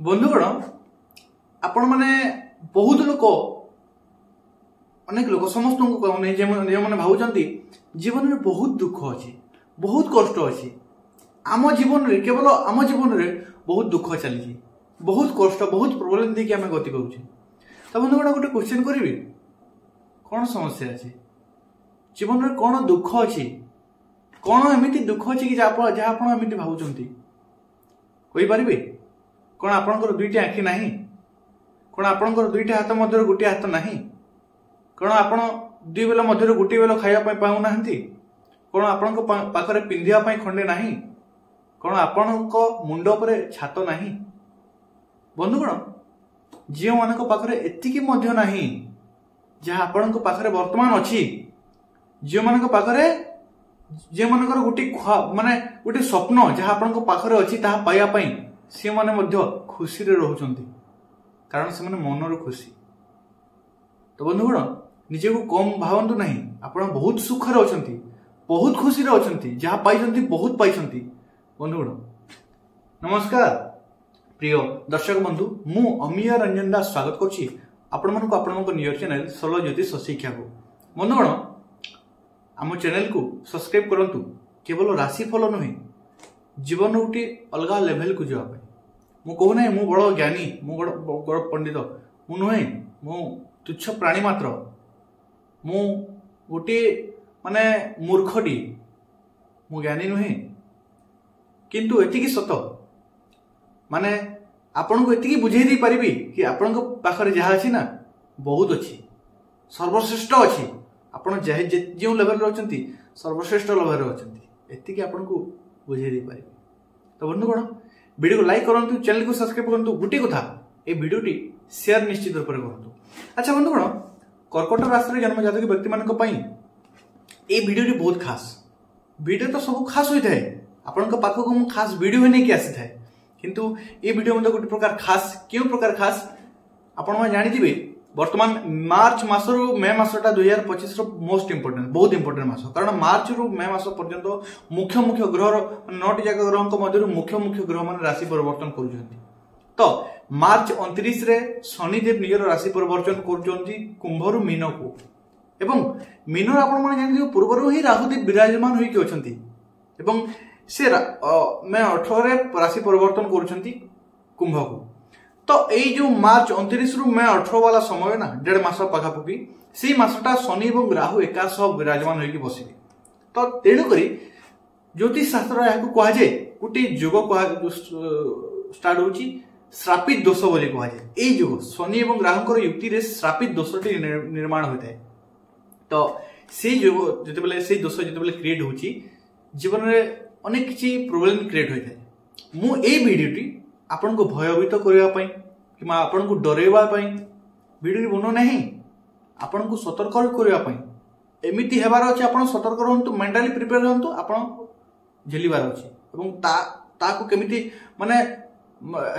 बंधुगण आपण मैंने बहुत लोक अनेक लोक समस्त जो भावुंट जीवन में बहुत दुख अच्छी बहुत कष्ट अच्छी आम जीवन रे केवल आम जीवन रे बहुत दुख चली बहुत कष्ट बहुत प्रोब्लेम देखिए आम गति करुचे तो बंधुगण गोटे क्वेश्चन करी कौन समस्या अच्छी जीवन में कौन दुख अच्छी कौन एमती दुख अच्छी कि जहाँ आप भावुंट कहींपारे कौन आपणकर दुईटी आखि नहीं कौन आपणकर दुईटी हाथ मध्य गोटे हाथ नहीं कौन आपण दुई बेल मध्य गोटे बेल खाया पाऊना कौन आपण पाखरे पिंधिया खंडे नहीं कौन आपण मुंड पर छात नहीं बंधुगण झील मान पाखरे एतिकी मध्य नहीं जहाँ आपण पाखरे वर्तमान अच्छी झील मान पाखरे जे मानकर गोटे माने गोटे स्वप्न जहाँ आपण पाखरे अच्छी ताहा पाइबा पई से माने मध्य खुशी रे रहउचंती कारण से माने मनर खुशी तो बंधुगण निजे को कम भावंतु नहीं आपण बहुत सुख रे अछंती बहुत खुशी रे अछंती जहाँ पाइछंती बहुत पाइछंती बंधुगण नमस्कार प्रिय दर्शक बंधु मु अमीय रंजन दास स्वागत करछि आपण मन को आपण नियर चैनल सरल ज्योतिष शिक्षा को बंधुगण आम चैनल को सब्सक्राइब करंतु केवल राशिफल नुहे जीवन गोटे अलग लेवल को जावाई मु कहूना मु बड़ ज्ञानी मु बड़ पंडित मु नुहे मु तुच्छ प्राणी मात्र मु गोटे माने मूर्खटी मु ज्ञानी नुहे किंतु एतिकी सत माने आपण को एतिकी बुझे दी परिबी कि आपण को पाखरे जहा अछि ना बहुत अछि सर्वश्रेष्ठ अछि आपण जो लेवल रही सर्वश्रेष्ठ लेवल रही एतिकी आपण को बुझे दी पारे तो बंधुगण वीडियो को लाइक करूँ चैनल को सब्सक्राइब करूँ गोटे कथा ये वीडियोटी शेयर निश्चित रूप से करूँ। अच्छा बंधुगण कर्कट राशि जन्म जातक व्यक्ति मान ये वीडियोटी बहुत खास वीडियो तो सब खास होता है आपण पाखक मु खास वीडियो नहीं आसी था किंतु ये वीडियो मतलब गोटे प्रकार खास क्यों प्रकार खास आपण जानी वर्तमान मार्च मासरू मे मासटा 2025 मोस्ट इंपोर्टेंट बहुत इंपोर्टेंट मास कारण मार्च रु मे मास पर्यंत मुख्य मुख्य ग्रह 9टी जाक ग्रह मध्य मुख्य मुख्य ग्रह मान राशि परिवर्तन करुछंती तो मार्च 29 रे शनिदेव निजर राशि परिवर्तन करुछंती कुंभ रु मीन को एवं मीन आपण माने जानि पूर्व ही राहुदेव विराजमान होई के अछंती एवं से मे 18 रे राशि परिवर्तन करुछंती कुंभ को तो यही जो मार्च 29 रु मे 18 वाला समय ना 1.5 मास पाखापाखि से मासटा शनि और राहु एका सह विराजमान होगी बसिबे तो तेणुक ज्योतिष शास्त्र यहाँ कह जाए गोटे जोग स्टार्ट हो श्रापित दोष बोली कह जाए यही जोग शनि और राहुंकर युक्ति रे श्रापित दोषटी निर्माण होता है तो से जोग जितेबाला से दोष जितेबाला क्रिएट होची जीवन में अनेक किसी प्रोब्लेम क्रिएट होता है मु ए वीडियोटी आपण को भयभीत करने कि आपण को डरवा वीडियो बनो नहीं आपण को सतर्क करने एमती हेबार अच्छे आपण सतर्क रहतु मेंटाली प्रिपेयर रहतु आपण झेलिबार अच्छे ताको केमिति माने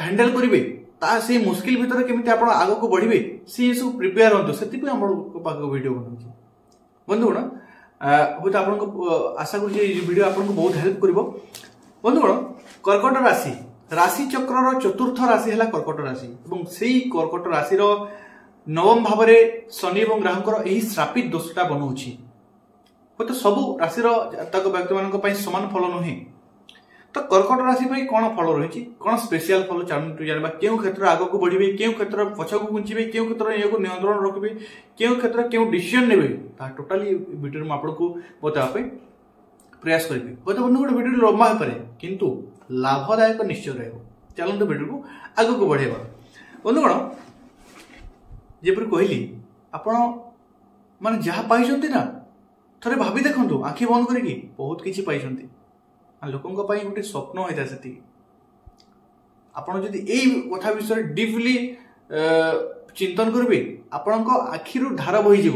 हैंडल करिवे ता से मुश्किल भीतर केमिति आपण आगो को बढ़िबे से सब प्रिपेयर रहतु सेति पे हमर पाक वीडियो बनउछि बंधुगण होत आपण को आशा करू जे वीडियो आपण को बहुत हेल्प करिवो बंधुगण कर्कट राशि राशि चक्र चतुर्थ राशि है कर्कट राशि से कर्कट राशि नवम भाव में शनि और राहुंकर यही श्रापित दोषटा बनाऊँगी तो सब राशि व्यक्ति मान सामान फल नुहे तो कर्कट राशि कौन फल रही कौन स्पेशल फल जाना क्यों क्षेत्र आग को बढ़े क्यों क्षेत्र पछक घुंचे क्यों क्षेत्र ये नियंत्रण रखिए क्यों क्षेत्र क्यों डिसीजन ने टोटाली वीडियो में आपको बतावा प्रयास करेंगे हूँ बंधु वीडियो लंबा हो पाए किंतु लाभदायक निश्चय रहा चलते वीडियो को आग को बढ़ेगा बंधुगण जपर कहली आपण माने जहाँ पाई ना थे भाभी देखु आखि बंद करके बहुत किसी पाई लोकों गोटे स्वप्न होता है आपड़ जदि यही कथा विषय डीपली चिंतन करेंगे आपण आखि धार बहीज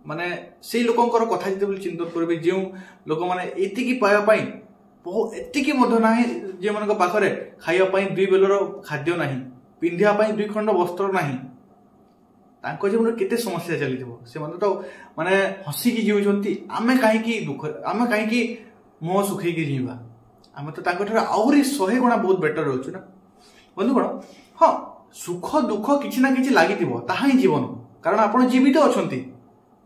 माने से लोकंर कथा जो चिंतन करेंगे जो लोक मैंने एतिकी पाइबापी बहुत एतिकी ना जे मान पाखरे खाइबापी दुई बेलर खाद्य ना पिंधिया दुई खंड वस्त्र ना जीवन केते समस्या चली से तो माने हसिकी जीवुंट आमे कहीं दुख आमे कहीं मुह सुखी जीवा आम तो आहरी 100 गुणा बहुत बेटर रोचु ना बंधुगण हाँ सुख दुख किसी ना किसी लगी ताहा ही जीवन कारण आप जीवित अच्छा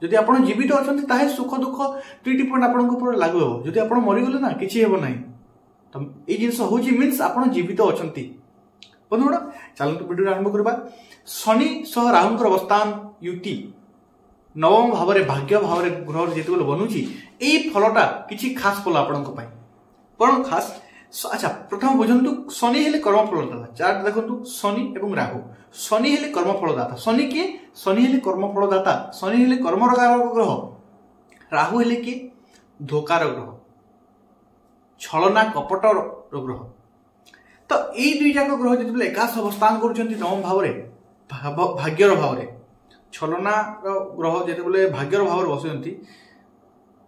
जदि आप जीवित अच्छा ताहे सुख दुख दुईटी पॉइंट आप लागू हो जदि आप मरीगले ना किसी हेब ना तो ये जिन हूँ मीन्स आप जीवित अच्छा बंधुगण चलते वीडियो आरंभ करवा शनि सह राहुंकर अवस्थान युति नवम भाव में भाग्य भाव में ग्रह जिते बनुची यही फलटा किसी खास फल आपण कौन खास अच्छा प्रथम बुझंतु शनि हेले कर्मफलदाता चार्ट देखंतु शनि एवं राहु शनि हेले कर्मफलदाता शनि किए शनि हेले कर्मफलदाता शनि हेले कर्मर कारक ग्रह राहु हेले किए धोकार ग्रह छलना कपटर ग्रह तो यही दुई जाक ग्रह जिते एकाश अवस्थान करुछंती नवम भाव में भाग्यर भाव में छलना ग्रह जिते भाग्यर भाव में बसुंती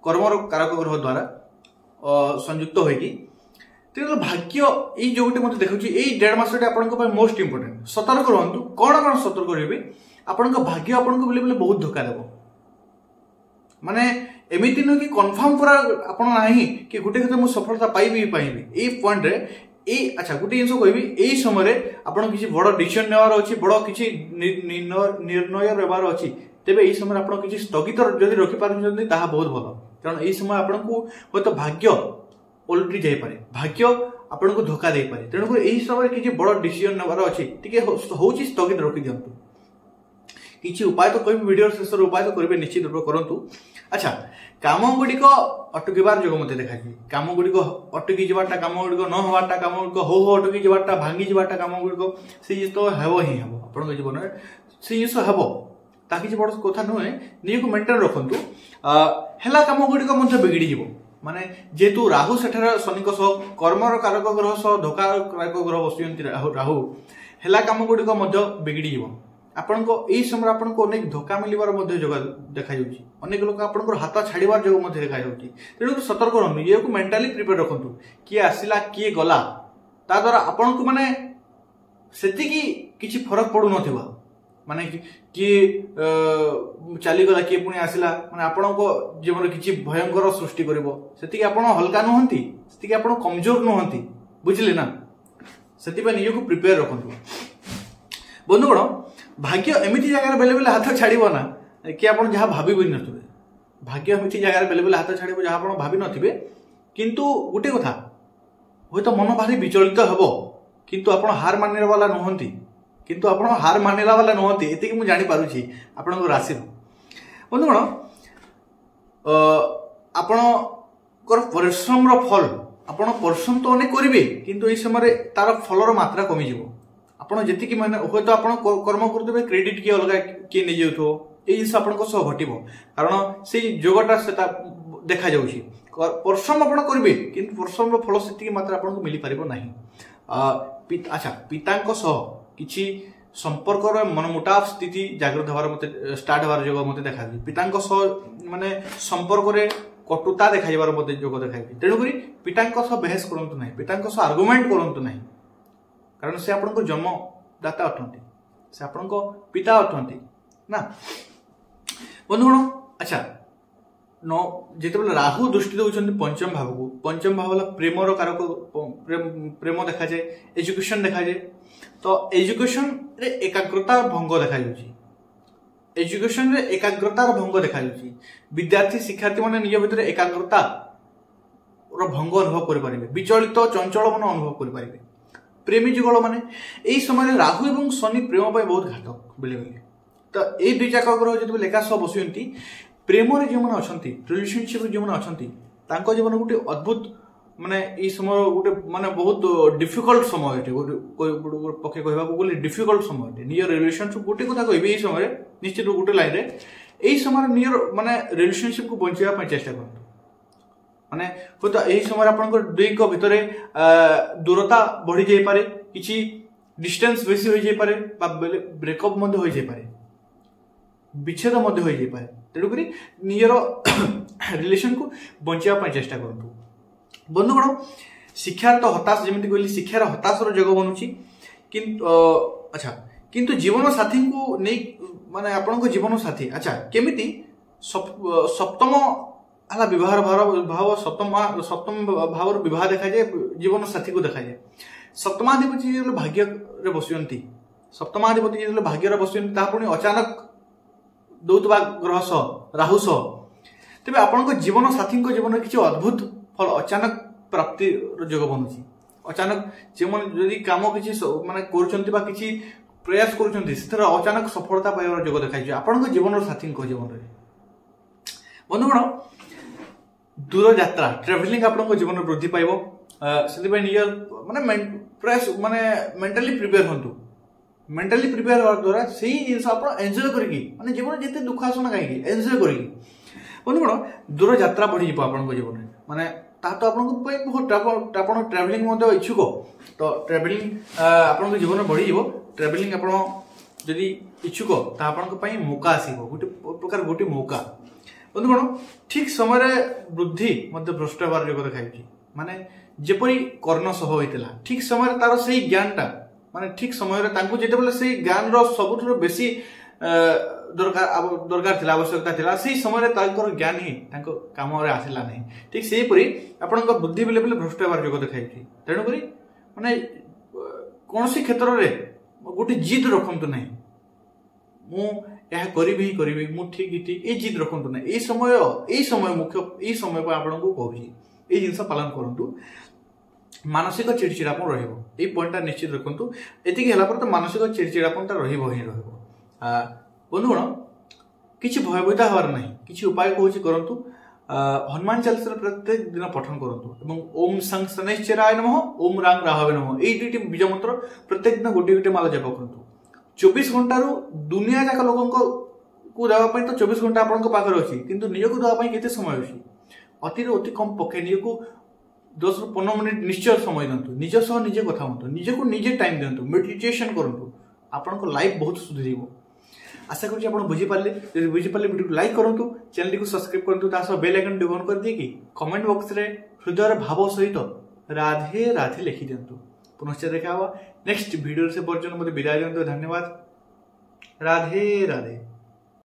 कर्मर कारक ग्रह द्वारा संयुक्त होगी तो भाग्य ये जो गोटे मतलब देखुची यही 1.5 मास मोस्ट इंपोर्टेंट सतर्क रुहतु कौन कौन सतर्क रही आपण भाग्य आपन को बेले बहुत धोखा देव माने एमती नुह कि कन्फर्म पूरा आपण नहीं कि गोटे क्षे मुझे सफलता पाइबी ये पॉइंट रे अच्छा गोटे जिन कहि यही समय आपड़ किसी बड़ डिसीजन नेवार अच्छी बड़ किसी निर्णय रबार अच्छी तेरे यही समय आप किसी स्थगित जदि रखिपारे ताहा बहुत भल कारण यही समय आपन को हयतो भाग्य ओल्टी जापे भाग्य आपन को धोखा दे पारे तेणुक यही समय किसी बड़ डिसीजन नेबार अच्छी टी हूँ स्थगित रखी दिंतु किसी उपाय तो कह वीडियो शेष उपाय तो करेंगे निश्चित रूप करूँ अच्छा काम गुड़िक अटकिबार जो मत देखा काम गुड़िक अटकी जाटा काम गुड़िक न हवाटा काम गुड़िक हो अटकी जाटा भांगी जाटा काम गुड़िक से तो हेब ही हेब आप जीवन में से जिस हेब ता किसी बड़ कथा नुहे नहीं को मेंटेन रखु है काम गुड़िक बिगड़ी माने जेतु राहु सेठार शनि कर्मर कारक ग्रह सह धोकार कारक ग्रह बसुंती राहु है काम गुड़िक बिगड़ी आपण को यही समय आपन को अनेक धोखा मिलबार जगह देखा अनेक लोग आपन हाथ छाड़बार जगह देखा तेणु सतर्क रहनु ये को मेंटाली प्रिपेयर रखु किए आसला किए गला ता द्वारा आपन को माने सेतिकी किछि फरक पड़ू नथिबा माने किए चलीगला किए पुणी आसला माने आपण को जीवन किछि भयंकर सृष्टि करिवो सेतिकी आपण हल्का नुहंती सेतिकी आपण कमजोर नुहंती बुझिले ना सेतिबा नियो को प्रिपेयर रखु बंधुगण भाग्य एमती जगह बेले बेले हाथ छाड़ब ना कि आप जहाँ भाभी भी थे भाग्य एमती जगह बेले बेले हाथ छाड़ब जहाँ आप भाभी थे किंतु गोटे कथा हूँ तो मन भारी विचलित हम किंतु आप हार मानने वाला नुहंती किंतु आप हार मानला वाला नुहंती ये मुझे जानीपारुची आपण राशि बंधुगण आपण परिश्रम फल आप परिश्रम तो अनेक करेंगे किंतु ये समय तार फलर मात्रा कमिज ଆପଣ ଯେତିକି ମାନେ ହୁଏତ ଆପଣ କର୍ମ କରୁଥିବେ କ୍ରେଡିଟ୍ କିଏ ଅଲଗା କିଏ ନେଇଯାଉଥିବ ଏଇ ଜିନିଷ ଆପଣଙ୍କ ସହ ଘଟିବ କାରଣ ସେଇ ଯୋଗଟା ସେଟା ଦେଖାଯାଉଛି ପରିଶ୍ରମ ଆପଣ କରିବେ କିନ୍ତୁ ପରିଶ୍ରମର ଫଳ ସେତିକି ମାତ୍ରା ଆପଣଙ୍କୁ ମିଳିପାରିବ ନାହିଁ ଆଚ୍ଛା ପିତାଙ୍କ ସହ କିଛି ସମ୍ପର୍କର ମନମୁଟାବ ସ୍ଥିତି ଜାଗ୍ରତ ହେବାର ମତେ ଷ୍ଟାର୍ଟ ହେବାର ଯୋଗ ମତେ ଦେଖାଯାଉଛି ପିତାଙ୍କ ସହ ମାନେ ସମ୍ପର୍କରେ କଟୁତା ଦେଖାଯିବାର ମତେ ଯୋଗ ଦେଖାଯାଉଛି ତେଣୁକରି ପିତାଙ୍କ ସହ ବେହେସ କରନ୍ତୁ ନାହିଁ ପିତାଙ୍କ ସହ ଆର୍ଗୁମେଣ୍ଟ କରନ୍ତୁ ନାହିଁ कारण से आपन को जन्मदाता अटंती से आपन को पिता अटंती ना बंधुगण अच्छा न जिते राहु दृष्टि दौरान पंचम भाव को पंचम भाव प्रेमर कारक प्रेम देखा जाए एजुकेशन देखा जाए तो एजुकेशन रे एकाग्रता भंग देखा एजुकेशन रे एकाग्रतार भंग देखा विद्यार्थी शिक्षार्थी माने निज भितर एकाग्रता भंग अनुभव करें विचलित चंचल मन अनुभव करें प्रेमी जुगल माने यही समय राहु एवं शनि प्रेम पर बहुत घातक बेले बेले तो ये दुई जाक ग्रह जो एका सह बसुंती प्रेम जो मैंने अच्छा रिलेशनशिप जो मैंने अच्छा जीवन गोटे अद्भुत माने ये समय गोटे माने बहुत डिफिकल्ट समय पक्षे कहवाक गले डिफिकल्ट समय निज रिलेशनशिप गोटे कथा कह समय निश्चित गोटे लाइन में यही समय निज माने रिलेशनशिप को बचाई चेष्टा करूँ माने हूँ तो यही समय आप दुई भितर दूरता बढ़ी जापे किसी डिस्टेंस बेसी हो जापे ब्रेकअप हो जापे विच्छेद हो जापे तेणुक निजर रिलेशन को बचाई चेष्टा करूँ बंधुगण शिक्षार तो हताश जमी कहली शिक्षार हताशर जग बनुची अच्छा किंतु जीवन साथी को नहीं माने आपण जीवन साथी अच्छा केमिति सप्तम है विवाह भाव सप्तम भाव विवाह देखा जाए जीवन साथी को देखा जाए सप्तमाधिपति जो भाग्य रे बसुंती सप्तमाधिपति जो भाग्य रे बसुंती ता पुणी अचानक दौतबा ग्रह सह राहु सह तेबे आपनको जीवन साथी जीवन किसी अद्भुत फल अचानक प्राप्ति जोग बनुची अचानक जो जदि काम किसी माने करूछंती बा किसी प्रयास करूछंती से अचानक सफलता पाइबार जोग देखाई आपनको जीवन साथी जीवन रे बंधुगण दूर यात्रा ट्रेवलिंग आपनको जीवन वृद्धि पाइबो से निज माने प्रयास माने मेंटली प्रिपेयर हंतु मेंटली प्रिपेयर होवा द्वारा सही जिनस आप एंजॉय करकी माने जीवन जिते दुख आसना कहीं एंजॉय करकी बंधुगण दूर यात्रा बढ़ी आपन जीवन में माने ता तो आपन बहुत आपन ट्रैवलिंग मते इच्छुक तो ट्रैवलिंग आपन जीवन में बढ़ी ट्रैवलिंग आपन जदि इच्छुक ता आपन मौका आसीबो गोटे प्रकार गोटे मौका बंधुगण ठीक समय वृद्धि मध्य भ्रष्ट होवार जोग देखाई माने जेपरी कर्ण सह होइतिला ठीक समय तार सही ज्ञानटा माने ठीक समय जेते बेले से ज्ञान रो सबुठुर बेसी दरकार थिला आवश्यकता थिला से समय तांकर ज्ञान ही तांको काम रे आसिला नहीं ठीक सेही परी आपनक बुद्धि बेले बेले भ्रष्ट होवार जोग देखाई तेणु करी माने कोनसी क्षेत्र रे गोटे जिद रखंतु नहीं मु यह करी मु ठीक ए जिद रखंतु नहीं ए समय मुख्य ए समय पर आपनको कहूची ए जिनस पालन करंतु मानसिक चिड़चिड़ापन रहिबो ए पॉइंटटा निश्चित रखंतु एतिक होला पर तो मानसिक चिड़चिड़ापनटा रहिबो ही रहिबो बंधुगण किछि भयभीता हवार नहीं किछि उपाय कहूची करंतु हनुमान चालीसा प्रत्येक दिन पठन करंतु एवं ओम सं शनैश्चराय नमः ओम रांग राहवे नमः ए दुईटी बीज मंत्र प्रत्येक दिन गोटे गोटे माला जप करंतु 24 घंटा रु दुनिया जाक लोकंको को देवा पई तो 24 घंटा आपनको पाखर अछि किंतु निज को देवा पई केते समय अछि अति कम पके निज को 10 रु 15 मिनिट निश्चय समय दंतु निज सह निजे कथा होंतु निज को निजे टाइम दंतु मेडिटेशन करंतु आपनको लाइफ बहुत सुधरिबो आशा करूँ आप बुझी पारे यदि बुझी पारे वीडियो को लाइक करूँ चैनल को सब्सक्राइब करूँ ता बेल आइकन टी ऑन कर दिए कमेंट बॉक्स रे हृदय भाव सहित राधे राधे लिखि दिंतु पुनश्च देखा नेक्स्ट वीडियो से पर्यटन मत विदाय दिंतु धन्यवाद राधे राधे।